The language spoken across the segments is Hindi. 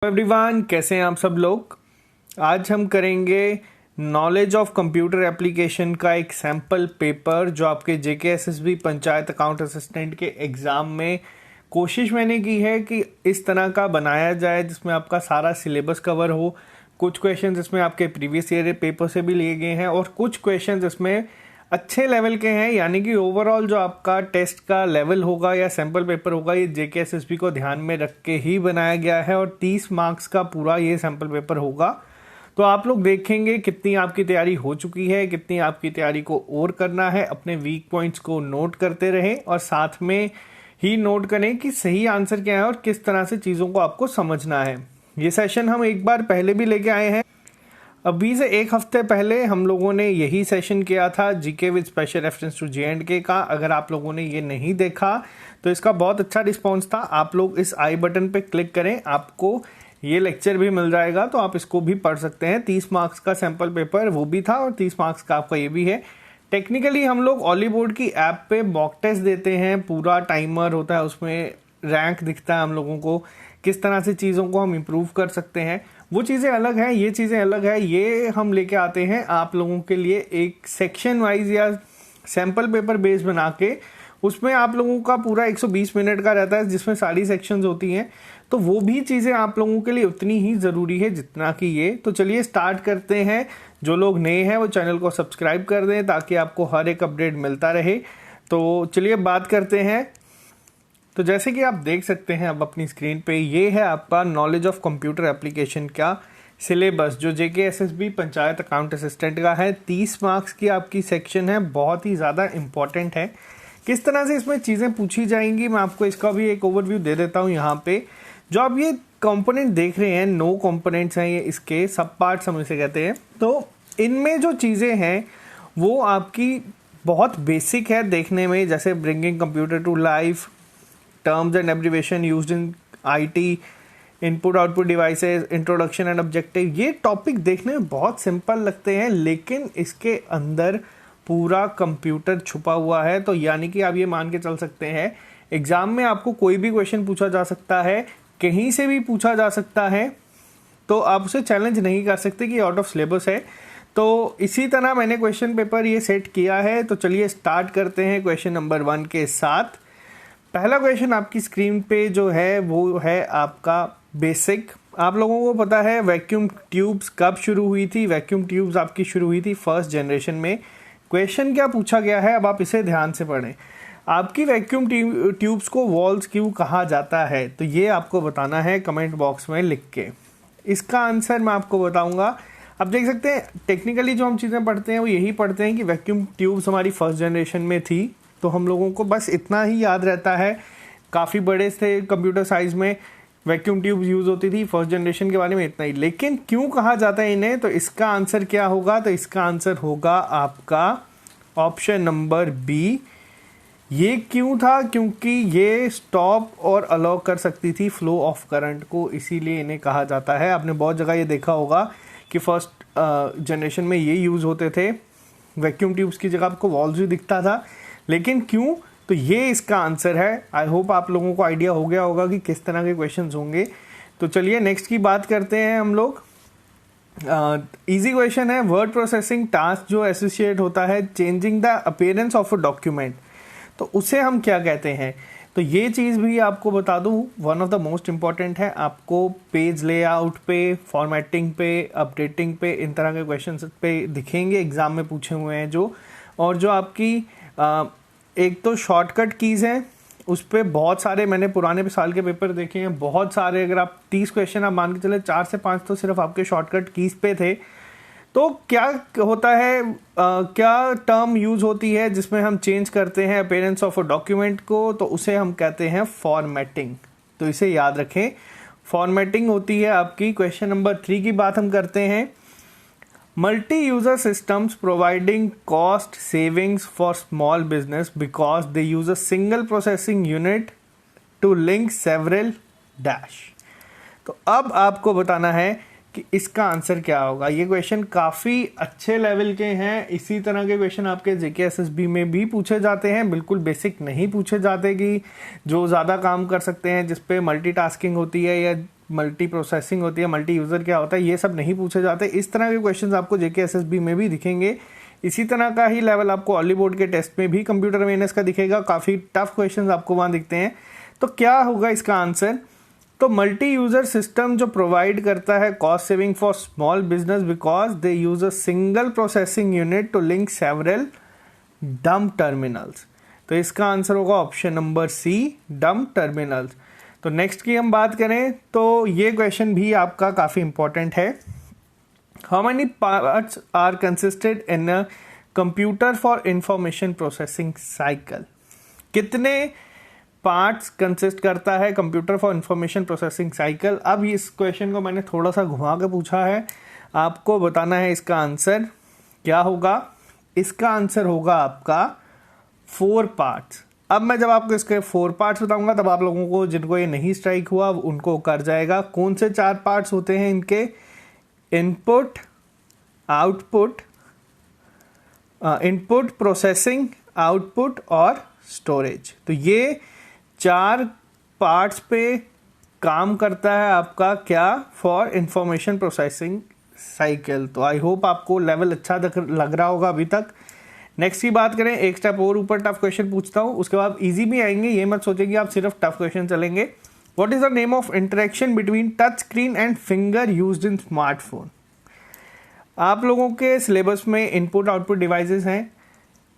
एवरीवन, कैसे हैं आप सब लोग। आज हम करेंगे नॉलेज ऑफ कंप्यूटर एप्लीकेशन का एक सैम्पल पेपर जो आपके जेकेएसएसबी पंचायत अकाउंट असिस्टेंट के एग्ज़ाम में कोशिश मैंने की है कि इस तरह का बनाया जाए जिसमें आपका सारा सिलेबस कवर हो। कुछ क्वेश्चंस इसमें आपके प्रीवियस ईयर पेपर से भी लिए गए हैं और कुछ क्वेश्चंस इसमें अच्छे लेवल के हैं, यानी कि ओवरऑल जो आपका टेस्ट का लेवल होगा या सैम्पल पेपर होगा ये जेकेएसएसबी को ध्यान में रख के ही बनाया गया है और 30 मार्क्स का पूरा ये सैम्पल पेपर होगा। तो आप लोग देखेंगे कितनी आपकी तैयारी हो चुकी है, कितनी आपकी तैयारी को और करना है। अपने वीक पॉइंट्स को नोट करते रहें और साथ में ही नोट करें कि सही आंसर क्या है और किस तरह से चीज़ों को आपको समझना है। ये सेशन हम एक बार पहले भी लेके आए हैं। अभी से एक हफ्ते पहले हम लोगों ने यही सेशन किया था GK with special reference to J and K का। अगर आप लोगों ने ये नहीं देखा तो इसका बहुत अच्छा रिस्पांस था। आप लोग इस आई बटन पे क्लिक करें, आपको ये लेक्चर भी मिल जाएगा तो आप इसको भी पढ़ सकते हैं। 30 मार्क्स का सैम्पल पेपर वो भी था और 30 मार्क्स का आपका ये भी है। टेक्निकली हम लोग ऑली बोर्ड की ऐप पे मॉक टेस्ट देते हैं, पूरा टाइमर होता है, उसमें रैंक दिखता है हम लोगों को, किस तरह से चीज़ों को हम इम्प्रूव कर सकते हैं। वो चीज़ें अलग हैं, ये चीज़ें अलग है। ये हम लेके आते हैं आप लोगों के लिए एक सेक्शन वाइज या सैम्पल पेपर बेस बना के। उसमें आप लोगों का पूरा 120 मिनट का रहता है जिसमें सारी सेक्शंस होती हैं, तो वो भी चीज़ें आप लोगों के लिए उतनी ही ज़रूरी है जितना कि ये। तो चलिए स्टार्ट करते हैं। जो लोग नए हैं वो चैनल को सब्सक्राइब कर दें ताकि आपको हर एक अपडेट मिलता रहे। तो चलिए बात करते हैं। तो जैसे कि आप देख सकते हैं अब अपनी स्क्रीन पे, ये है आपका नॉलेज ऑफ कंप्यूटर एप्लीकेशन का सिलेबस जो जेकेएसएसबी पंचायत अकाउंट असिस्टेंट का है। 30 मार्क्स की आपकी सेक्शन है, बहुत ही ज़्यादा इम्पॉर्टेंट है। किस तरह से इसमें चीज़ें पूछी जाएंगी मैं आपको इसका भी एक ओवरव्यू दे देता हूँ। यहाँ पे जो आप ये कंपोनेंट देख रहे हैं, 9 कंपोनेंट्स हैं ये, इसके सब पार्ट्स हम इसे कहते हैं। तो इनमें जो चीज़ें हैं वो आपकी बहुत बेसिक है देखने में, जैसे bringing computer to life, terms and abbreviation used in IT, input output devices, introduction and objective. ये टॉपिक देखने में बहुत सिंपल लगते हैं लेकिन इसके अंदर पूरा कंप्यूटर छुपा हुआ है। तो यानी कि आप ये मान के चल सकते हैं एग्जाम में आपको कोई भी क्वेश्चन पूछा जा सकता है, कहीं से भी पूछा जा सकता है, तो आप उसे चैलेंज नहीं कर सकते कि आउट ऑफ सिलेबस है। तो इसी तरह मैंने क्वेश्चन पेपर ये सेट किया है। तो चलिए स्टार्ट करते हैं क्वेश्चन नंबर 1 के साथ। पहला क्वेश्चन आपकी स्क्रीन पे जो है वो है आपका बेसिक। आप लोगों को पता है वैक्यूम ट्यूब्स कब शुरू हुई थी। वैक्यूम ट्यूब्स आपकी शुरू हुई थी फर्स्ट जनरेशन में। क्वेश्चन क्या पूछा गया है, अब आप इसे ध्यान से पढ़ें। आपकी वैक्यूम ट्यूब्स को वॉल्स क्यों कहा जाता है, तो ये आपको बताना है कमेंट बॉक्स में लिख के। इसका आंसर मैं आपको बताऊंगा। आप देख सकते हैं टेक्निकली जो हम चीज़ें पढ़ते हैं वो यही पढ़ते हैं कि वैक्यूम ट्यूब्स हमारी फर्स्ट जनरेशन में थी, तो हम लोगों को बस इतना ही याद रहता है। काफ़ी बड़े थे कंप्यूटर साइज में वैक्यूम ट्यूब्स यूज़ होती थी, फर्स्ट जनरेशन के बारे में इतना ही। लेकिन क्यों कहा जाता है इन्हें, तो इसका आंसर क्या होगा, तो इसका आंसर होगा आपका ऑप्शन नंबर बी। ये क्यों था, क्योंकि ये स्टॉप और अलाउ कर सकती थी फ्लो ऑफ करंट को, इसीलिए इन्हें कहा जाता है। आपने बहुत जगह ये देखा होगा कि फर्स्ट जनरेशन में ये यूज़ होते थे, वैक्यूम ट्यूब्स की जगह आपको वॉल्स भी दिखता था। लेकिन क्यों, तो ये इसका आंसर है। आई होप आप लोगों को आइडिया हो गया होगा कि किस तरह के क्वेश्चंस होंगे। तो चलिए नेक्स्ट की बात करते हैं हम लोग। इजी क्वेश्चन है, वर्ड प्रोसेसिंग टास्क जो एसोसिएट होता है changing the appearance of a document, तो उसे हम क्या कहते हैं। तो ये चीज़ भी आपको बता दूं, one of the most important है। आपको पेज लेआउट पे, फॉर्मेटिंग पे, अपडेटिंग पे, इन तरह के क्वेश्चन पे दिखेंगे एग्जाम में पूछे हुए हैं जो। और जो आपकी एक तो शॉर्टकट कीज़ हैं, उस पर बहुत सारे मैंने पुराने साल के पेपर देखे हैं, बहुत सारे। अगर आप 30 क्वेश्चन आप मान के चले, 4 से 5 तो सिर्फ आपके शॉर्टकट कीज़ पे थे। तो क्या होता है, क्या टर्म यूज़ होती है जिसमें हम चेंज करते हैं अपीयरेंस ऑफ अ डॉक्यूमेंट को, तो उसे हम कहते हैं फॉर्मेटिंग। तो इसे याद रखें, फॉर्मेटिंग होती है आपकी। क्वेश्चन नंबर 3 की बात हम करते हैं। Multi user systems providing cost savings for small business because they use a single processing unit to link several dash. तो अब आपको बताना है कि इसका आंसर क्या होगा। ये क्वेश्चन काफ़ी अच्छे लेवल के हैं। इसी तरह के क्वेश्चन आपके जेकेएसएसबी में भी पूछे जाते हैं, बिल्कुल बेसिक नहीं पूछे जाते कि जो ज़्यादा काम कर सकते हैं, जिस पे मल्टीटास्किंग होती है या मल्टी प्रोसेसिंग होती है, मल्टी यूज़र क्या होता है, ये सब नहीं पूछे जाते। इस तरह के क्वेश्चंस आपको जेके एसएसबी में भी दिखेंगे। इसी तरह का ही लेवल आपको ऑली बोर्ड के टेस्ट में भी कंप्यूटर अवेयरनेस का दिखेगा। काफ़ी टफ क्वेश्चंस आपको वहाँ दिखते हैं। तो क्या होगा इसका आंसर? तो मल्टी यूजर सिस्टम जो प्रोवाइड करता है cost saving for small business because they use a single processing unit to link several dumb terminals. तो इसका आंसर होगा option number C, dumb terminals. तो नेक्स्ट की हम बात करें तो ये क्वेश्चन भी आपका काफी इंपॉर्टेंट है। How many parts are consisted in a computer for information processing cycle? कितने पार्ट्स कंसिस्ट करता है computer for information processing cycle? अब इस क्वेश्चन को मैंने थोड़ा सा घुमा के पूछा है, आपको बताना है इसका आंसर क्या होगा। इसका आंसर होगा आपका 4 पार्ट्स। अब मैं जब आपको इसके 4 पार्ट्स बताऊंगा तब आप लोगों को जिनको ये नहीं स्ट्राइक हुआ उनको कर जाएगा। कौन से 4 पार्ट्स होते हैं इनके? Input, output, input, processing, output और स्टोरेज। तो ये 4 पार्ट्स पे काम करता है आपका क्या? For information processing cycle. तो आई होप आपको लेवल अच्छा लग रहा होगा अभी तक। नेक्स्ट की बात करें, एक स्टेप और ऊपर टफ क्वेश्चन पूछता हूँ, उसके बाद इजी भी आएंगे। ये मत सोचें कि आप सिर्फ टफ क्वेश्चन चलेंगे। What is the name of interaction between touch screen and finger used in smartphone? आप लोगों के सिलेबस में इनपुट आउटपुट डिवाइसेस हैं।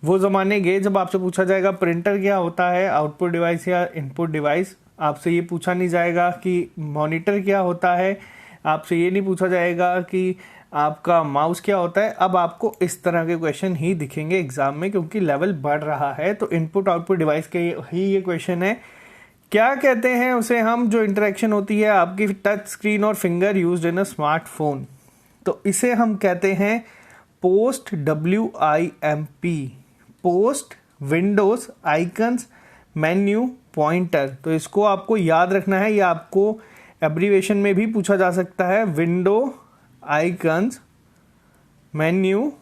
वो ज़माने गए जब आपसे पूछा जाएगा प्रिंटर क्या होता है, आउटपुट डिवाइस या इनपुट डिवाइस। आपसे ये पूछा नहीं जाएगा कि मॉनिटर क्या होता है, आपसे ये नहीं पूछा जाएगा कि आपका माउस क्या होता है। अब आपको इस तरह के क्वेश्चन ही दिखेंगे एग्जाम में, क्योंकि लेवल बढ़ रहा है। तो इनपुट आउटपुट डिवाइस के ही ये क्वेश्चन है। क्या कहते हैं उसे हम, जो इंटरेक्शन होती है आपकी टच स्क्रीन और finger used in a smartphone? तो इसे हम कहते हैं post, WIMP, post Windows icons menu pointer. तो इसको आपको याद रखना है, या आपको एब्रीवेशन में भी पूछा जा सकता है, विंडो आइकन्स मेन्यू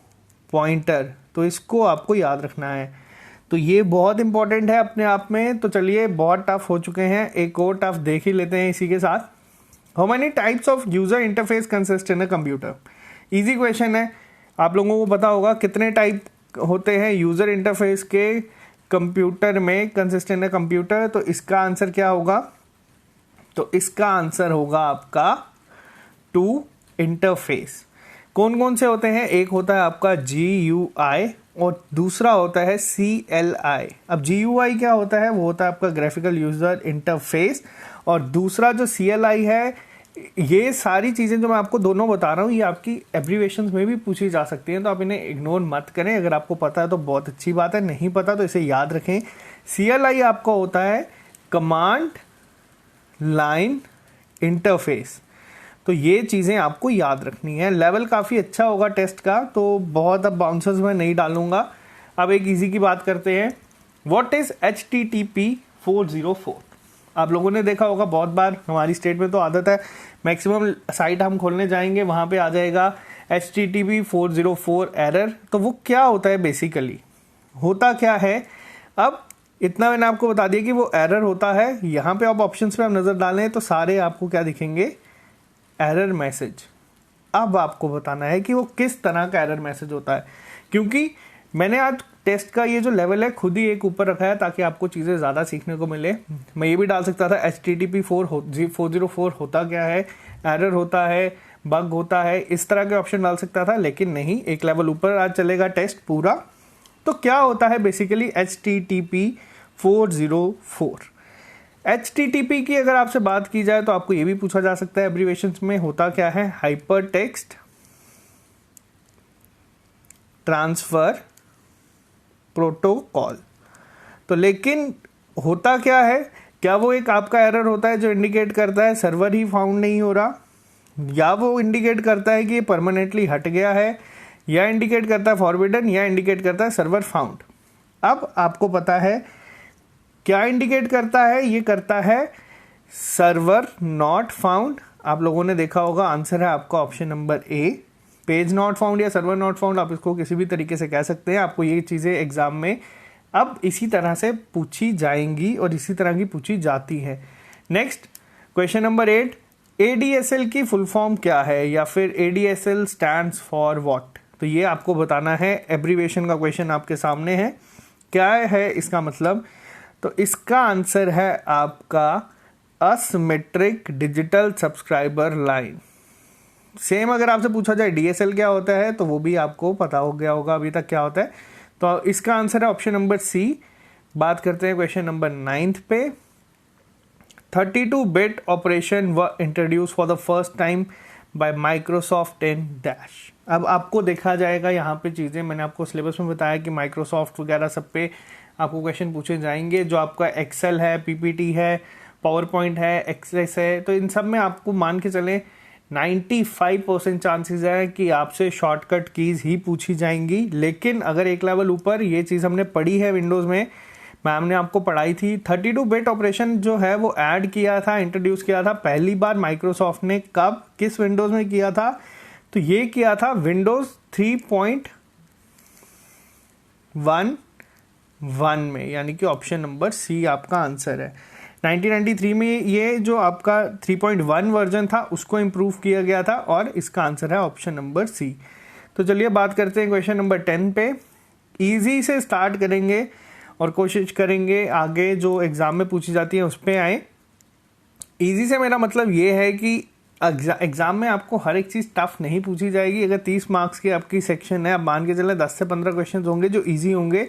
पॉइंटर। तो इसको आपको याद रखना है। तो ये बहुत इंपॉर्टेंट है अपने आप में। तो चलिए, बहुत टफ हो चुके हैं, एक और टफ देख ही लेते हैं इसी के साथ। How many types of user interface consist in a computer? Easy question है, आप लोगों को पता होगा कितने टाइप होते हैं यूजर इंटरफेस के कंप्यूटर में, कंसिस्ट इन अ कंप्यूटर। तो इसका आंसर क्या होगा? तो इसका आंसर होगा आपका 2 इंटरफेस। कौन कौन से होते हैं? एक होता है आपका GUI और दूसरा होता है CLI। अब GUI क्या होता है? वो होता है आपका ग्राफिकल यूजर इंटरफेस, और दूसरा जो CLI है, ये सारी चीज़ें जो मैं आपको दोनों बता रहा हूँ ये आपकी एब्रीवेशंस में भी पूछी जा सकती हैं। तो आप इन्हें इग्नोर मत करें। अगर आपको पता है तो बहुत अच्छी बात है, नहीं पता तो इसे याद रखें। CLI आपका होता है कमांड लाइन इंटरफेस। तो ये चीज़ें आपको याद रखनी है। लेवल काफ़ी अच्छा होगा टेस्ट का, तो बहुत अब बाउंसर्स में नहीं डालूंगा। अब एक इजी की बात करते हैं। What is HTTP 404? आप लोगों ने देखा होगा बहुत बार, हमारी स्टेट में तो आदत है, मैक्सिमम साइट हम खोलने जाएंगे वहाँ पे आ जाएगा HTTP 404 एरर। तो वो क्या होता है बेसिकली, होता क्या है? अब इतना मैंने आपको बता दिया कि वो एरर होता है। यहाँ पे आप ऑप्शंस पे आप नज़र डालें तो सारे आपको क्या दिखेंगे? Error message. अब आपको बताना है कि वो किस तरह का एरर मैसेज होता है, क्योंकि मैंने आज टेस्ट का ये जो लेवल है खुद ही एक ऊपर रखा है ताकि आपको चीज़ें ज़्यादा सीखने को मिले। मैं ये भी डाल सकता था HTTP 404 होता क्या है, एरर होता है, बग होता है, इस तरह के ऑप्शन डाल सकता था, लेकिन नहीं, एक लेवल ऊपर आज चलेगा टेस्ट पूरा। तो क्या होता है बेसिकली HTTP 404? HTTP की अगर आपसे बात की जाए तो आपको ये भी पूछा जा सकता है एब्रीवेशंस में, होता क्या है? Hyper text transfer protocol. तो लेकिन होता क्या है? क्या वो एक आपका एरर होता है जो इंडिकेट करता है सर्वर ही फाउंड नहीं हो रहा, या वो इंडिकेट करता है कि ये परमानेंटली हट गया है, या इंडिकेट करता है फॉरबिडन, या इंडिकेट करता है सर्वर फाउंड? अब आपको पता है क्या इंडिकेट करता है? ये करता है सर्वर नॉट फाउंड। आप लोगों ने देखा होगा, आंसर है आपका option number A, page not found या सर्वर नॉट फाउंड, आप इसको किसी भी तरीके से कह सकते हैं। आपको ये चीज़ें एग्जाम में अब इसी तरह से पूछी जाएंगी और इसी तरह की पूछी जाती है। नेक्स्ट क्वेश्चन नंबर 8, ADSL की फुल फॉर्म क्या है या फिर ADSL स्टैंड्स फॉर व्हाट, तो ये आपको बताना है। एब्रीवेशन का क्वेश्चन आपके सामने है, क्या है इसका मतलब, तो इसका आंसर है आपका asymmetric digital subscriber line. Same अगर आपसे पूछा जाए DSL क्या होता है तो वो भी आपको पता हो गया होगा अभी तक क्या होता है, तो इसका आंसर है ऑप्शन नंबर C। बात करते हैं क्वेश्चन नंबर 9 पे। 32-bit ऑपरेशन व introduce for the first time bye Microsoft in dash. अब आपको देखा जाएगा यहाँ पे चीज़ें, मैंने आपको सिलेबस में बताया कि माइक्रोसॉफ्ट वगैरह सब पे आपको क्वेश्चन पूछे जाएंगे। जो आपका एक्सेल है, PPT है, पावर पॉइंट है, एक्सेस है, तो इन सब में आपको मान के चलें 95% चांसेस है कि आपसे शॉर्टकट कीज ही पूछी जाएंगी। लेकिन अगर एक लेवल ऊपर, ये चीज़ हमने पढ़ी है विंडोज़ में, मैम ने आपको पढ़ाई थी, 32-bit ऑपरेशन जो है वो ऐड किया था, इंट्रोड्यूस किया था पहली बार माइक्रोसॉफ्ट ने, कब, किस विंडोज़ में किया था, तो ये किया था विंडोज़ 3.11 में, यानी कि ऑप्शन नंबर C आपका आंसर है। 1993 में ये जो आपका 3.1 वर्जन था उसको इम्प्रूव किया गया था और इसका आंसर है ऑप्शन नंबर C। तो चलिए बात करते हैं क्वेश्चन नंबर 10 पे। इजी से स्टार्ट करेंगे और कोशिश करेंगे आगे जो एग्जाम में पूछी जाती है उस पर आए। इजी से मेरा मतलब ये है कि एग्जाम में आपको हर एक चीज़ टफ नहीं पूछी जाएगी। अगर 30 मार्क्स की आपकी सेक्शन है, अब मान के चले 10 से 15 क्वेश्चन होंगे जो इजी होंगे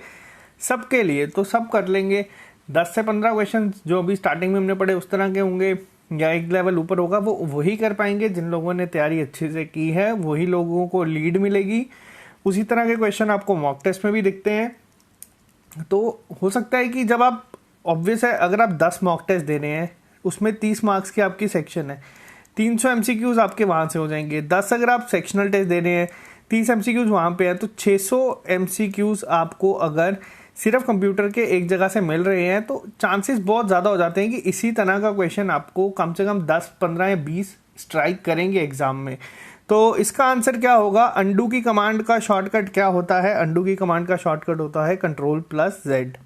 सबके लिए, तो सब कर लेंगे। 10 से 15 क्वेश्चन जो अभी स्टार्टिंग में हमने पढ़े उस तरह के होंगे, या एक लेवल ऊपर होगा, वो वही कर पाएंगे जिन लोगों ने तैयारी अच्छे से की है, वही लोगों को लीड मिलेगी। उसी तरह के क्वेश्चन आपको मॉक टेस्ट में भी दिखते हैं। तो हो सकता है कि जब आप, ऑब्वियस है, अगर आप 10 मॉक टेस्ट दे रहे हैं, उसमें 30 मार्क्स की आपकी सेक्शन है, 300 MCQs आपके वहाँ से हो जाएंगे। 10 अगर आप सेक्शनल टेस्ट दे रहे हैं, 30 MCQs वहाँ पे है, तो 600 MCQs आपको अगर सिर्फ कंप्यूटर के एक जगह से मिल रहे हैं तो चांसेस बहुत ज़्यादा हो जाते हैं कि इसी तरह का क्वेश्चन आपको कम से कम 10, 15 या 20 स्ट्राइक करेंगे एग्जाम में। तो इसका आंसर क्या होगा, अंडू की कमांड का शॉर्टकट क्या होता है, अंडू की कमांड का शॉर्टकट होता है Ctrl+Z।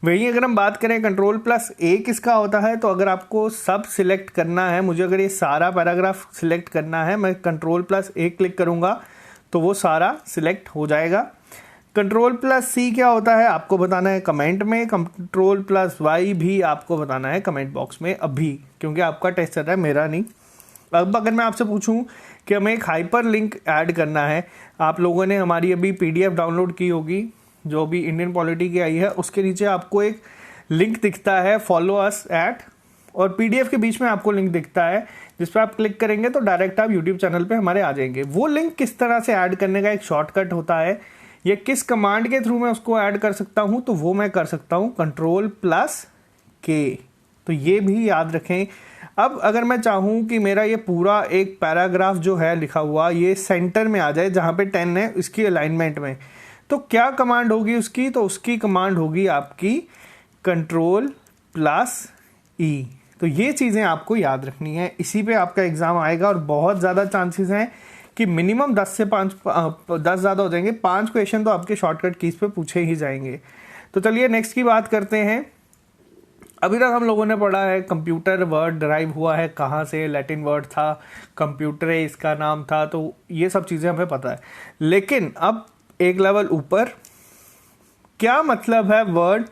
वही अगर हम बात करें Ctrl+A किसका होता है, तो अगर आपको सब सिलेक्ट करना है, मुझे अगर ये सारा पैराग्राफ सिलेक्ट करना है, मैं Ctrl+A क्लिक करूंगा तो वो सारा सिलेक्ट हो जाएगा। Ctrl+C क्या होता है आपको बताना है कमेंट में, Ctrl+Y भी आपको बताना है कमेंट बॉक्स में अभी, क्योंकि आपका टेस्ट चल रहा है, मेरा नहीं। अब अगर मैं आपसे पूछूं कि हमें एक हाइपर लिंक ऐड करना है, आप लोगों ने हमारी अभी PDF डाउनलोड की होगी जो भी इंडियन पॉलिटी की आई है, उसके नीचे आपको एक लिंक दिखता है फॉलो अस एट, और PDF के बीच में आपको लिंक दिखता है जिस पर आप क्लिक करेंगे तो डायरेक्ट आप YouTube चैनल पे हमारे आ जाएंगे। वो लिंक किस तरह से ऐड करने का एक शॉर्टकट होता है, या किस कमांड के थ्रू मैं उसको ऐड कर सकता हूं, तो वो मैं कर सकता हूं Ctrl+K। तो ये भी याद रखें। अब अगर मैं चाहूं कि मेरा ये पूरा एक पैराग्राफ जो है लिखा हुआ ये सेंटर में आ जाए जहां पे 10 है इसकी अलाइनमेंट में, तो क्या कमांड होगी उसकी, तो उसकी कमांड होगी आपकी Ctrl+E। तो ये चीज़ें आपको याद रखनी है, इसी पे आपका एग्जाम आएगा और बहुत ज़्यादा चांसेस हैं कि मिनिमम 10 से 5, 10 ज़्यादा हो जाएंगे, 5 क्वेश्चन तो आपके शॉर्टकट कीज पे पूछे ही जाएंगे। तो चलिए नेक्स्ट की बात करते हैं। अभी तक हम लोगों ने पढ़ा है कंप्यूटर वर्ड डराइव हुआ है कहाँ से, लैटिन वर्ड था, कंप्यूटर इसका नाम था, तो ये सब चीज़ें हमें पता है। लेकिन अब एक लेवल ऊपर, क्या मतलब है वर्ड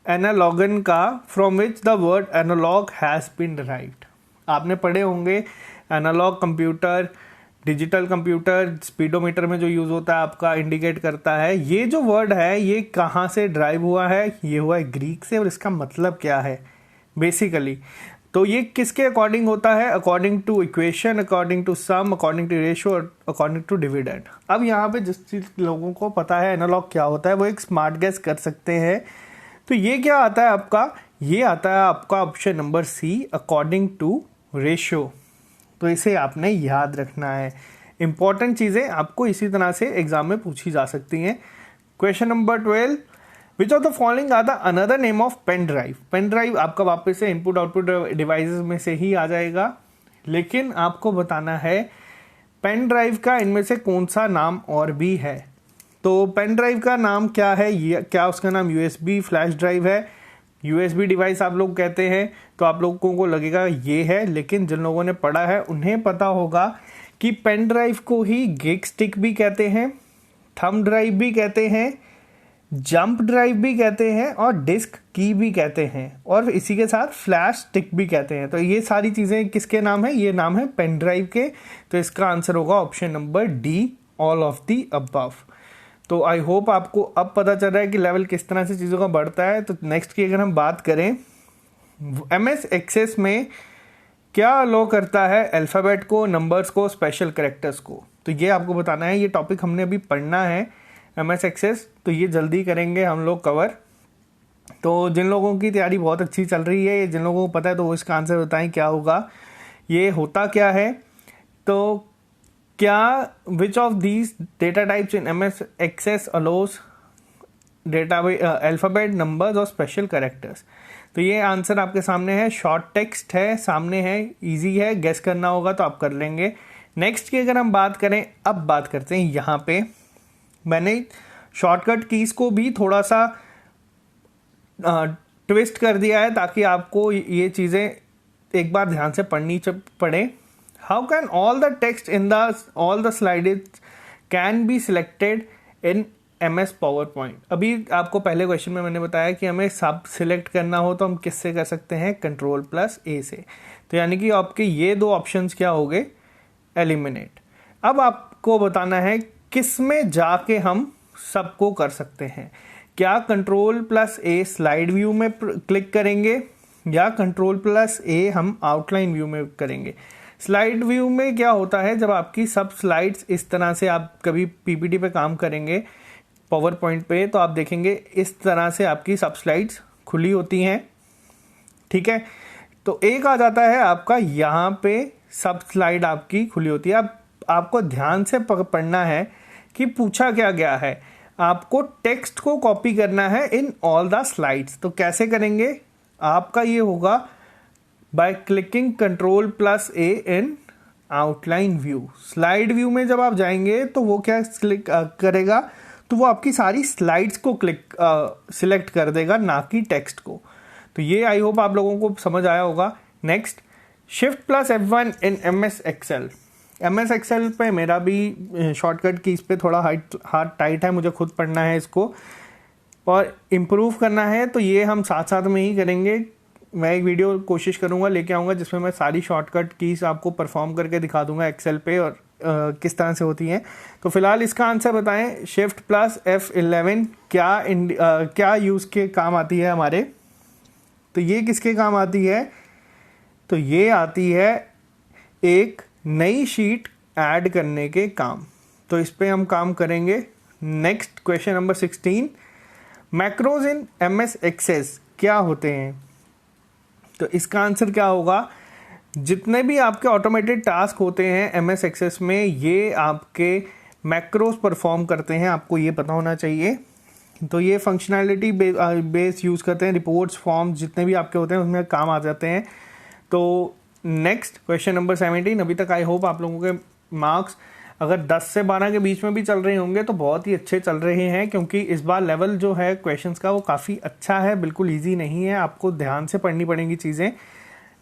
एनालॉगन का, from which the word analogue has been derived. आपने पढ़े होंगे analogue computer, digital computer, speedometer में जो यूज़ होता है आपका इंडिकेट करता है। ये जो वर्ड है ये कहाँ से ड्राइव हुआ है, ये हुआ है ग्रीक से, और इसका मतलब क्या है बेसिकली, तो ये किसके अकॉर्डिंग होता है, according to equation, according to sum, according to ratio, according to dividend. अब यहाँ पे जिस चीज लोगों को पता है एनालॉग क्या होता है वो एक स्मार्ट गैस कर सकते हैं। तो ये क्या आता है आपका, ये आता है आपका option number C, according to ratio. तो इसे आपने याद रखना है, इंपॉर्टेंट चीज़ें आपको इसी तरह से एग्जाम में पूछी जा सकती हैं। Question number 12, which of the following are the another name of pen drive. Pen drive आपका वापस से इनपुट आउटपुट डिवाइसेस में से ही आ जाएगा, लेकिन आपको बताना है पेन ड्राइव का इनमें से कौन सा नाम और भी है। तो पेन ड्राइव का नाम क्या है, ये क्या उसका नाम USB फ्लैश ड्राइव है, USB डिवाइस आप लोग कहते हैं तो आप लोगों को लगेगा ये है, लेकिन जिन लोगों ने पढ़ा है उन्हें पता होगा कि पेन ड्राइव को ही गिग स्टिक भी कहते हैं, थंब ड्राइव भी कहते हैं, जंप ड्राइव भी कहते हैं और डिस्क की भी कहते हैं, और इसी के साथ फ्लैश स्टिक भी कहते हैं। तो ये सारी चीज़ें किसके नाम है? ये नाम है पेन ड्राइव के। तो इसका आंसर होगा option number D, all of the above. तो आई होप आपको अब पता चल रहा है कि लेवल किस तरह से चीज़ों का बढ़ता है। तो नेक्स्ट की अगर हम बात करें, MS एक्सेस में क्या अलो करता है अल्फ़ाबेट को, नंबर्स को, स्पेशल कैरेक्टर्स को? तो ये आपको बताना है। ये टॉपिक हमने अभी पढ़ना है MS एक्सेस, तो ये जल्दी करेंगे हम लोग कवर। तो जिन लोगों की तैयारी बहुत अच्छी चल रही है, जिन लोगों को पता है, तो वो इसका आंसर बताएं क्या होगा, ये होता क्या है। तो क्या which of these data types in MS access allows data alphabet, numbers और स्पेशल कैरेक्टर्स? तो ये आंसर आपके सामने है, शॉर्ट टेक्स्ट है, सामने है, इजी है, गेस करना होगा तो आप कर लेंगे। नेक्स्ट की अगर हम बात करें, अब बात करते हैं, यहाँ पे मैंने शॉर्टकट कीज को भी थोड़ा सा ट्विस्ट कर दिया है ताकि आपको ये चीज़ें एक बार ध्यान से पढ़नी पड़े। How can all the text in all the slides can be selected in MS power point? अभी आपको पहले क्वेश्चन में मैंने बताया कि हमें सब सिलेक्ट करना हो तो हम किससे कर सकते हैं? Ctrl+A से। तो यानी कि आपके ये दो ऑप्शंस क्या हो गए? एलिमिनेट। अब आपको बताना है किस में जाके हम सबको कर सकते हैं। क्या Ctrl+A स्लाइड व्यू में क्लिक करेंगे या Ctrl+A हम आउटलाइन व्यू में करेंगे? स्लाइड व्यू में क्या होता है, जब आपकी सब स्लाइड्स इस तरह से, आप कभी PPT पे काम करेंगे पावर पॉइंट पे, तो आप देखेंगे इस तरह से आपकी सब स्लाइड्स खुली होती हैं, ठीक है। तो एक आ जाता है आपका यहाँ पे सब स्लाइड आपकी खुली होती है। अब आपको ध्यान से पढ़ना है कि पूछा क्या गया है। आपको टेक्स्ट को कॉपी करना है इन ऑल द स्लाइड्स। तो कैसे करेंगे? आपका ये होगा by clicking Ctrl+A in outline view. Slide view में जब आप जाएंगे तो वो क्या क्लिक करेगा, तो वो आपकी सारी स्लाइड्स को सिलेक्ट कर देगा, ना कि टेक्स्ट को। तो ये आई होप आप लोगों को समझ आया होगा। नेक्स्ट, Shift+F1 इन MS एक्सेल। MS एक्सेल पे मेरा भी शॉर्टकट की इस पे थोड़ा हाथ टाइट है, मुझे खुद पढ़ना है इसको और इम्प्रूव करना है। तो ये हम साथ साथ में ही करेंगे। मैं एक वीडियो कोशिश करूंगा लेके आऊँगा जिसमें मैं सारी शॉर्टकट कीज आपको परफॉर्म करके दिखा दूंगा एक्सेल पे और किस तरह से होती हैं। तो फिलहाल इसका आंसर बताएं, Shift+F11 क्या यूज़ के काम आती है हमारे? तो ये किसके काम आती है? तो ये आती है एक नई शीट ऐड करने के काम। तो इस पे हम काम करेंगे। नेक्स्ट क्वेश्चन नंबर 16, मैक्रोज इन MS एक्सेस क्या होते हैं? तो इसका आंसर क्या होगा? जितने भी आपके ऑटोमेटेड टास्क होते हैं MS एक्सेस में, ये आपके मैक्रोस परफॉर्म करते हैं, आपको ये पता होना चाहिए। तो ये फंक्शनैलिटी बेस यूज़ करते हैं, रिपोर्ट्स, फॉर्म्स जितने भी आपके होते हैं उसमें काम आ जाते हैं। तो नेक्स्ट क्वेश्चन नंबर 17। अभी तक आई होप आप लोगों के मार्क्स अगर 10 से 12 के बीच में भी चल रहे होंगे तो बहुत ही अच्छे चल रहे हैं, क्योंकि इस बार लेवल जो है क्वेश्चंस का वो काफ़ी अच्छा है, बिल्कुल ईजी नहीं है, आपको ध्यान से पढ़नी पड़ेंगी चीज़ें।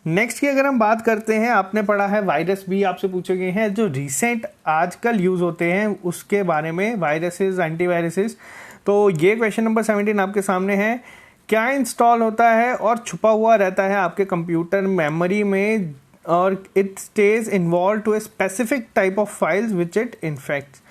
नेक्स्ट की अगर हम बात करते हैं, आपने पढ़ा है वायरस भी आपसे पूछे गए हैं जो रिसेंट आजकल यूज़ होते हैं उसके बारे में, वायरसेस, एंटीवायरसेस। तो ये क्वेश्चन नंबर 17 आपके सामने है। क्या इंस्टॉल होता है और छुपा हुआ रहता है आपके कंप्यूटर मेमोरी में और it stage involve to a specific type of files which it infects?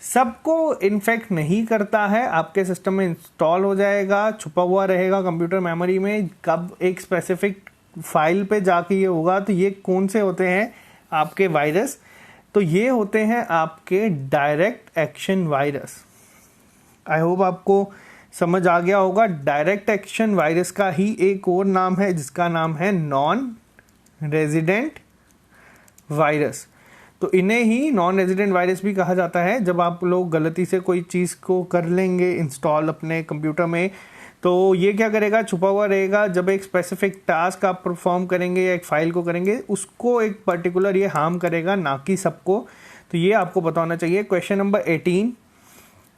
सबको इन्फेक्ट नहीं करता है, आपके सिस्टम में इंस्टॉल हो जाएगा, छुपा हुआ रहेगा कंप्यूटर मेमोरी में। कब एक स्पेसिफिक फाइल पे जाके ये होगा, तो ये कौन से होते हैं आपके वायरस? तो ये होते हैं आपके direct action virus. I hope आपको समझ आ गया होगा। डायरेक्ट एक्शन वायरस का ही एक और नाम है जिसका नाम है नॉन रेजिडेंट वायरस। तो इन्हें ही नॉन रेजिडेंट वायरस भी कहा जाता है। जब आप लोग गलती से कोई चीज़ को कर लेंगे इंस्टॉल अपने कंप्यूटर में, तो ये क्या करेगा, छुपा हुआ रहेगा। जब एक स्पेसिफिक टास्क आप परफॉर्म करेंगे या एक फाइल को करेंगे, उसको एक पर्टिकुलर ये हार्म करेगा, ना कि सबको। तो ये आपको पता होना चाहिए। Question number 18,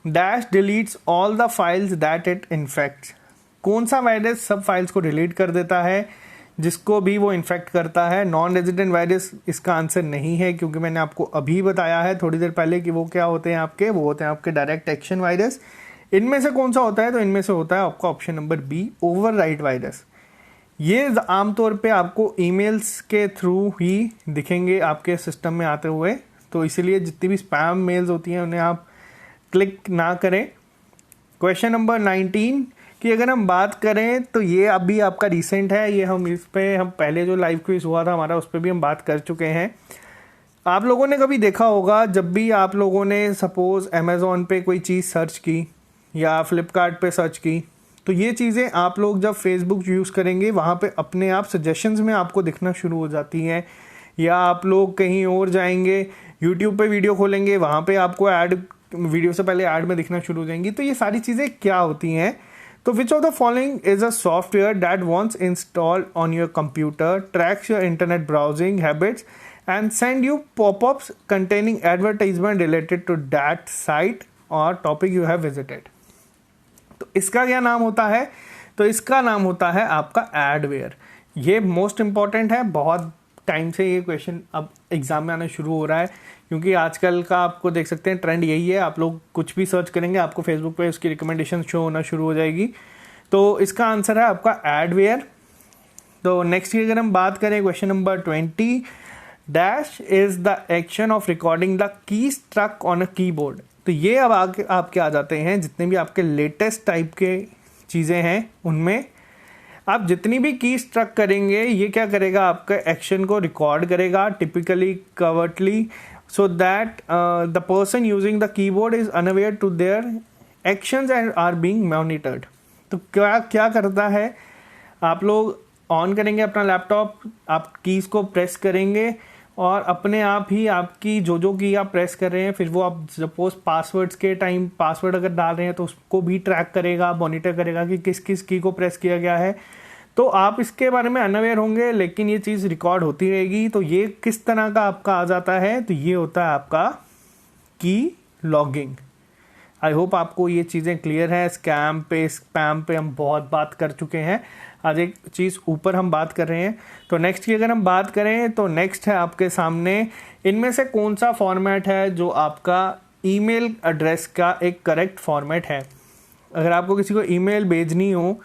dash deletes all the files that it infects. कौन सा वायरस सब फाइल्स को डिलीट कर देता है, जिसको भी वो इन्फेक्ट करता है। नॉन रेजिडेंट वायरस इसका आंसर नहीं है, क्योंकि मैंने आपको अभी बताया है थोड़ी देर पहले कि वो क्या होते हैं आपके, वो होते हैं आपके डायरेक्ट एक्शन वायरस। इनमें से कौन सा होता है, तो इनमें से होता है आपका option number B, overwrite virus. ये आमतौर पे आपको ईमेल्स के थ्रू ही दिखेंगे आपके सिस्टम में आते हुए, तो इसीलिए जितनी भी स्पैम मेल्स होती हैं उन्हें आप क्लिक ना करें। क्वेश्चन नंबर 19 की अगर हम बात करें तो ये अभी आपका रिसेंट है, ये हम इस पे हम पहले जो लाइव क्विज हुआ था हमारा उस पर भी हम बात कर चुके हैं। आप लोगों ने कभी देखा होगा, जब भी आप लोगों ने सपोज अमेज़ॉन पे कोई चीज़ सर्च की या फ्लिपकार्ट पे सर्च की, तो ये चीज़ें आप लोग जब फेसबुक यूज़ करेंगे वहाँ पे अपने आप सजेशंस में आपको दिखना शुरू हो जाती हैं। या आप लोग कहीं और जाएंगे, यूट्यूब पे वीडियो खोलेंगे, वहाँ पे आपको ऐड, वीडियो से पहले ऐड में दिखना शुरू हो जाएंगी। तो ये सारी चीज़ें क्या होती हैं, तो which of the following is a software that once installed on your computer tracks your internet browsing habits and send you popups containing advertisement related to that site और टॉपिक यू हैव विजिटेड। तो इसका क्या नाम होता है, तो इसका नाम होता है आपका एडवेयर। ये मोस्ट इंपॉर्टेंट है, बहुत टाइम से ये क्वेश्चन अब एग्जाम में आना शुरू हो रहा है, क्योंकि आजकल का आपको देख सकते हैं ट्रेंड यही है, आप लोग कुछ भी सर्च करेंगे आपको फेसबुक पे उसकी रिकमेंडेशन शो होना शुरू हो जाएगी। तो इसका आंसर है आपका एडवेयर। तो नेक्स्ट की अगर हम बात करें, question number 20, dash is the action of recording the key struck on a keyboard. तो ये अब आपके आ जाते हैं जितने भी आपके लेटेस्ट टाइप के चीज़ें हैं, उनमें आप जितनी भी की स्ट्रक करेंगे ये क्या करेगा, आपका एक्शन को रिकॉर्ड करेगा typically covertly, so that the person using the keyboard is unaware to their actions and are being monitored. तो क्या करता है, आप लोग ऑन करेंगे अपना लैपटॉप, आप कीज़ को प्रेस करेंगे और अपने आप ही आपकी जो की आप प्रेस कर रहे हैं, फिर वो आप सपोज पासवर्ड्स के टाइम पासवर्ड अगर डाल रहे हैं तो उसको भी ट्रैक करेगा, मॉनिटर करेगा कि किस किस की को प्रेस किया गया है। तो आप इसके बारे में अनअवेयर होंगे, लेकिन ये चीज़ रिकॉर्ड होती रहेगी। तो ये किस तरह का आपका आ जाता है, तो ये होता है आपका की लॉगिंग। आई होप आपको ये चीज़ें क्लियर है। स्कैम पे, स्पैम पे हम बहुत बात कर चुके हैं, आज एक चीज़ ऊपर हम बात कर रहे हैं। तो नेक्स्ट की अगर हम बात करें तो नेक्स्ट है आपके सामने, इनमें से कौन सा फॉर्मेट है जो आपका ईमेल एड्रेस का एक करेक्ट फॉर्मेट है। अगर आपको किसी को ईमेल भेजनी हो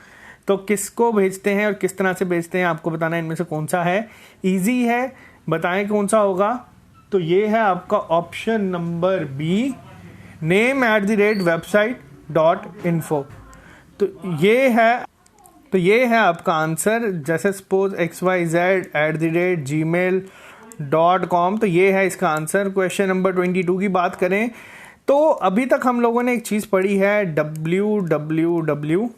तो किसको भेजते हैं और किस तरह से भेजते हैं, आपको बताना है इनमें से कौन सा है। ईजी है, बताएं कौन सा होगा। तो ये है आपका ऑप्शन नंबर बी, name@website.info। तो ये है आपका आंसर। जैसे सपोज xyz@gmail.com, तो ये है इसका आंसर। क्वेश्चन नंबर 22 की बात करें तो अभी तक हम लोगों ने एक चीज़ पढ़ी है www।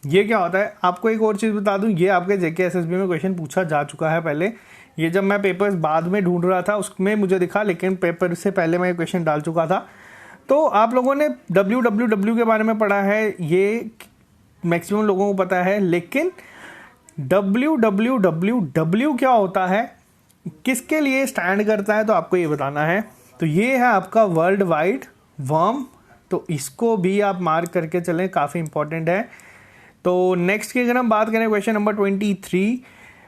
ये क्या होता है, आपको एक और चीज़ बता दूं, ये आपके जेके एसएसबी में क्वेश्चन पूछा जा चुका है पहले। ये जब मैं पेपर्स बाद में ढूंढ रहा था उसमें मुझे दिखा, लेकिन पेपर से पहले मैं ये क्वेश्चन डाल चुका था। तो आप लोगों ने www के बारे में पढ़ा है, ये मैक्सिमम लोगों को पता है, लेकिन www क्या होता है, किसके लिए स्टैंड करता है, तो आपको ये बताना है। तो ये है आपका वर्ल्ड वाइड वर्म, तो इसको भी आप मार्क करके चलें, काफ़ी इंपॉर्टेंट है। तो नेक्स्ट की अगर हम बात करें, question number 23,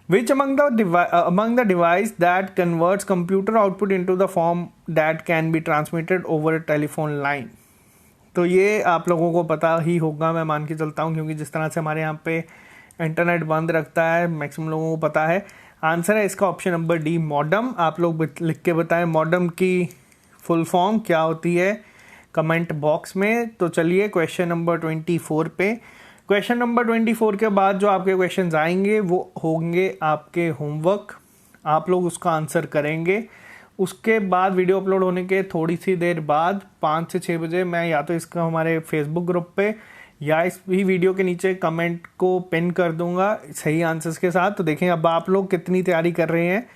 which among the device that converts computer output into the form that can be transmitted over telephone line. तो ये आप लोगों को पता ही होगा, मैं मान के चलता हूँ, क्योंकि जिस तरह से हमारे यहाँ पे इंटरनेट बंद रखता है मैक्सिमम लोगों को पता है। आंसर है इसका ऑप्शन नंबर डी, मॉडम। आप लोग लिख के बताएं मॉडम की फुल फॉर्म क्या होती है कमेंट बॉक्स में। तो चलिए क्वेश्चन नंबर 24 पे। क्वेश्चन नंबर 24 के बाद जो आपके क्वेश्चन आएंगे वो होंगे आपके होमवर्क, आप लोग उसका आंसर करेंगे। उसके बाद वीडियो अपलोड होने के थोड़ी सी देर बाद 5 से 6 बजे मैं या तो इसका हमारे फेसबुक ग्रुप पे या इस भी वीडियो के नीचे कमेंट को पिन कर दूंगा सही आंसर्स के साथ। तो देखें अब आप लोग कितनी तैयारी कर रहे हैं।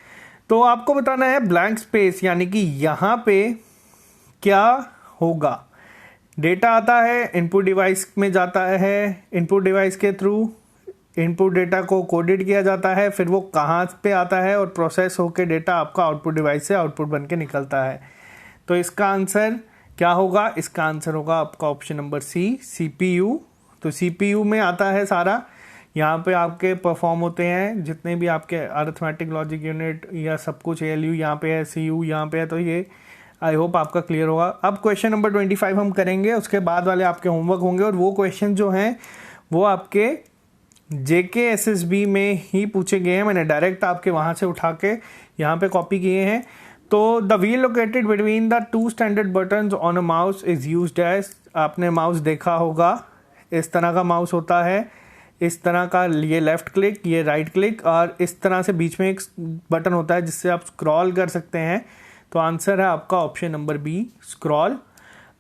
तो आपको बताना है ब्लैंक स्पेस, यानी कि यहाँ पे क्या होगा। डेटा आता है, इनपुट डिवाइस में जाता है, इनपुट डिवाइस के थ्रू इनपुट डेटा को कोडेड किया जाता है, फिर वो कहाँ पे आता है और प्रोसेस होकर डेटा आपका आउटपुट डिवाइस से आउटपुट बन के निकलता है। तो इसका आंसर क्या होगा, इसका आंसर होगा आपका ऑप्शन नंबर सी, CPU। तो CPU में आता है सारा, यहाँ पे आपके परफॉर्म होते हैं जितने भी आपके अरिथमेटिक लॉजिक यूनिट या सब कुछ, ALU यहाँ पे है, CU यहाँ पे है। तो ये आई होप आपका क्लियर होगा। अब क्वेश्चन नंबर 25 हम करेंगे, उसके बाद वाले आपके होमवर्क होंगे, और वो क्वेश्चन जो हैं वो आपके JKSSB में ही पूछे गए हैं। मैंने डायरेक्ट आपके वहाँ से उठा के यहाँ पे कॉपी किए हैं। तो the wheel located between the two standard buttons on a mouse is used as, आपने माउस देखा होगा, इस तरह का माउस होता है, इस तरह का, ये लेफ्ट क्लिक, ये राइट क्लिक, और इस तरह से बीच में एक बटन होता है जिससे आप स्क्रॉल कर सकते हैं। तो आंसर है आपका ऑप्शन नंबर बी, स्क्रॉल।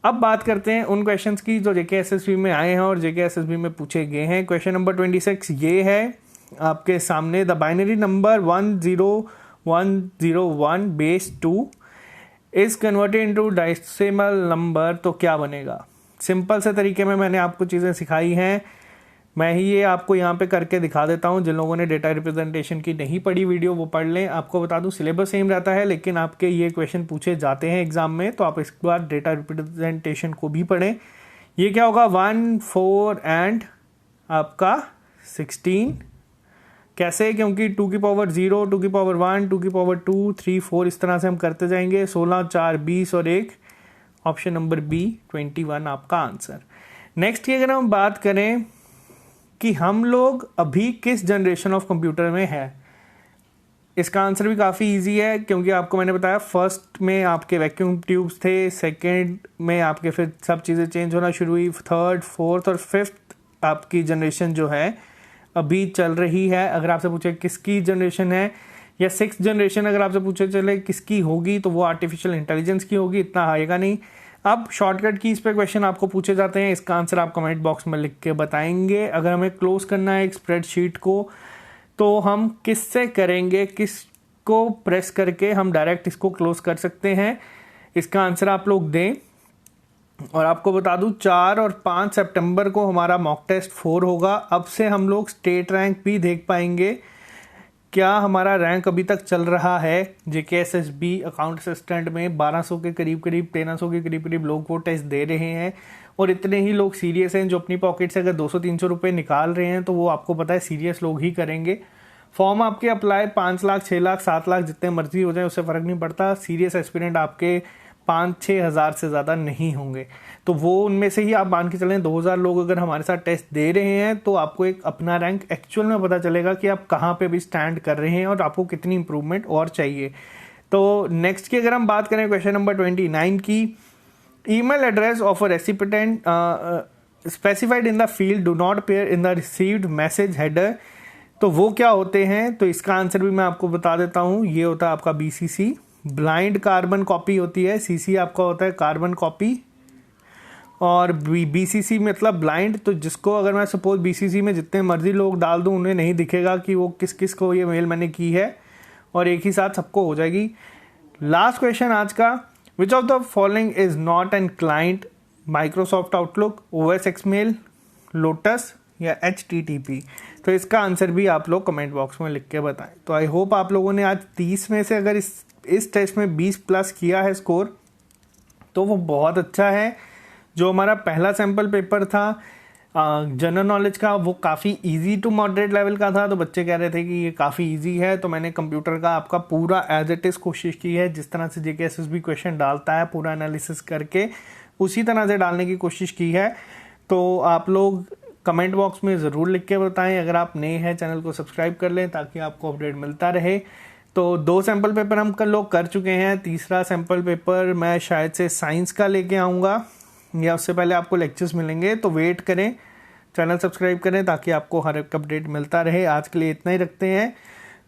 अब बात करते हैं उन क्वेश्चंस की जो JKSSB में आए हैं और JKSSB में पूछे गए हैं। क्वेश्चन नंबर 26 ये है आपके सामने, the binary number 10101 base 2 is converted into decimal number, तो क्या बनेगा? सिंपल से तरीके में मैंने आपको चीज़ें सिखाई हैं, मैं ही ये आपको यहाँ पे करके दिखा देता हूँ। जिन लोगों ने डेटा रिप्रेजेंटेशन की नहीं पढ़ी वीडियो वो पढ़ लें। आपको बता दूँ सिलेबस सेम रहता है, लेकिन आपके ये क्वेश्चन पूछे जाते हैं एग्जाम में, तो आप इस बार डेटा रिप्रेजेंटेशन को भी पढ़ें। ये क्या होगा? 1, 4 एंड आपका 16, कैसे? क्योंकि 2 की पावर 0, 2 की पावर 1, 2 की पावर 2, 3, 4 इस तरह से हम करते जाएंगे। 16, 4, 20 और 1, ऑप्शन नंबर बी 21 आपका आंसर। नेक्स्ट की अगर हम बात करें कि हम लोग अभी किस जनरेशन ऑफ कंप्यूटर में है, इसका आंसर भी काफ़ी इजी है, क्योंकि आपको मैंने बताया फर्स्ट में आपके वैक्यूम ट्यूब्स थे, सेकंड में आपके फिर सब चीज़ें चेंज होना शुरू हुई, थर्ड, फोर्थ और फिफ्थ आपकी जनरेशन जो है अभी चल रही है। अगर आपसे पूछे किसकी जनरेशन है, या 6th जनरेशन अगर आपसे पूछे चले किसकी होगी, तो वो आर्टिफिशियल इंटेलिजेंस की होगी, इतना आएगा नहीं। अब शॉर्टकट की इस पे क्वेश्चन आपको पूछे जाते हैं, इसका आंसर आप कमेंट बॉक्स में लिख के बताएंगे। अगर हमें क्लोज करना है एक स्प्रेडशीट को, तो हम किससे करेंगे, किसको प्रेस करके हम डायरेक्ट इसको क्लोज कर सकते हैं, इसका आंसर आप लोग दें। और आपको बता दूं 4 और 5 सितंबर को हमारा मॉक टेस्ट 4 होगा। अब से हम लोग स्टेट रैंक भी देख पाएंगे, क्या हमारा रैंक अभी तक चल रहा है। JKSSB अकाउंट असिस्टेंट में 1200 के करीब 1300 के करीब लोग वो टेस्ट दे रहे हैं, और इतने ही लोग सीरियस हैं जो अपनी पॉकेट से अगर 200-300 रुपये निकाल रहे हैं, तो वो आपको पता है सीरियस लोग ही करेंगे। फॉर्म आपके अप्लाई 5 लाख, 6 लाख, 7 लाख जितने मर्जी हो जाए, उससे फ़र्क नहीं पड़ता। सीरियस एस्पिरेंट आपके 5-6 हज़ार से ज़्यादा नहीं होंगे, तो वो उनमें से ही आप मान के चलें 2000 लोग अगर हमारे साथ टेस्ट दे रहे हैं, तो आपको एक अपना रैंक एक्चुअल में पता चलेगा कि आप कहाँ पे भी स्टैंड कर रहे हैं और आपको कितनी इंप्रूवमेंट और चाहिए। तो नेक्स्ट की अगर हम बात करें क्वेश्चन नंबर 29 की, email address of a recipient specified in the field do not appear in the received message header, तो वो क्या होते हैं? तो इसका आंसर भी मैं आपको बता देता हूँ, ये होता है आपका BCC, ब्लाइंड कार्बन कॉपी होती है। CC आपका होता है कार्बन कॉपी, और BCC मतलब ब्लाइंड। तो जिसको अगर मैं सपोज BCC में जितने मर्जी लोग डाल दूं, उन्हें नहीं दिखेगा कि वो किस किस को ये मेल मैंने की है, और एक ही साथ सबको हो जाएगी। लास्ट क्वेश्चन आज का, which of the following is not an client, Microsoft Outlook, OS X मेल, लोटस या HTTP? तो इसका आंसर भी आप लोग कमेंट बॉक्स में लिख के बताएं। तो आई होप आप लोगों ने आज 30 में से अगर इस टेस्ट में 20+ किया है स्कोर, तो वो बहुत अच्छा है। जो हमारा पहला सैम्पल पेपर था जनरल नॉलेज का, वो काफ़ी इजी टू मॉडरेट लेवल का था, तो बच्चे कह रहे थे कि ये काफ़ी इजी है, तो मैंने कंप्यूटर का आपका पूरा एज इट इज़ कोशिश की है, जिस तरह से JKSSB क्वेश्चन डालता है पूरा एनालिसिस करके, उसी तरह से डालने की कोशिश की है। तो आप लोग कमेंट बॉक्स में ज़रूर लिख के बताएं। अगर आप नए हैं चैनल को सब्सक्राइब कर लें ताकि आपको अपडेट मिलता रहे। तो 2 सैम्पल पेपर हम कल लोग कर चुके हैं, तीसरा सैम्पल पेपर मैं शायद से साइंस का लेके आऊँगा, या उससे पहले आपको लेक्चर्स मिलेंगे, तो वेट करें, चैनल सब्सक्राइब करें ताकि आपको हर एक अपडेट मिलता रहे। आज के लिए इतना ही रखते हैं,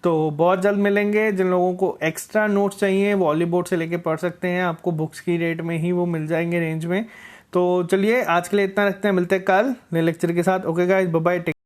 तो बहुत जल्द मिलेंगे। जिन लोगों को एक्स्ट्रा नोट्स चाहिए वो वॉलीबोर्ड से लेके पढ़ सकते हैं, आपको बुक्स की रेट में ही वो मिल जाएंगे रेंज में। तो चलिए आज के लिए इतना रखते हैं, मिलते हैं कल नए लेक्चर के साथ। Okay guys, bye bye.